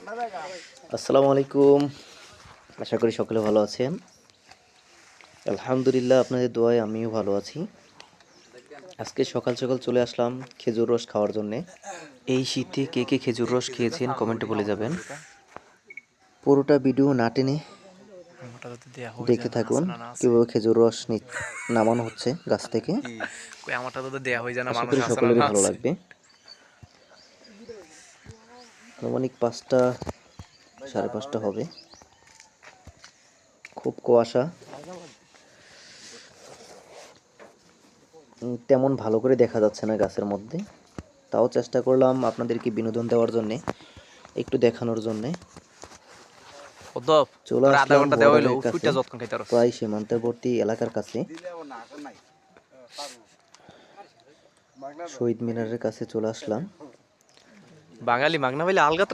আসসালামু আলাইকুম। আশা করি সকলে ভালো আছেন। আলহামদুলিল্লাহ, আপনাদের দোয়ায় আমিও ভালো আছি। আজকে সকাল সকাল চলে আসলাম খেজুর রস খাওয়ার জন্যে। এই শীতে কে কে খেজুর রস খেয়েছেন কমেন্টে বলে যাবেন। পুরোটা ভিডিও না টেনে দেখতে থাকুন কিভাবে খেজুর রস নামানো হচ্ছে গাছ থেকে। আশা করি সকলেরই ভালো লাগবে। আনুমানিক 5টা 5:30 হবে। খুব কুয়াশা, তেমন ভালো করে দেখা যাচ্ছে না গাছের মধ্যে। তাও চেষ্টা করলাম আপনাদেরকে বিনোদন দেওয়ার জন্যে, একটু দেখানোর জন্যে। চলে আসলাম বর্ডারের কাছে, প্রায় সীমান্তবর্তী এলাকার কাছে, শহীদ মিনারের কাছে চলে আসলাম। বাঙালি মাগনা ভাইলে আলগাত্রা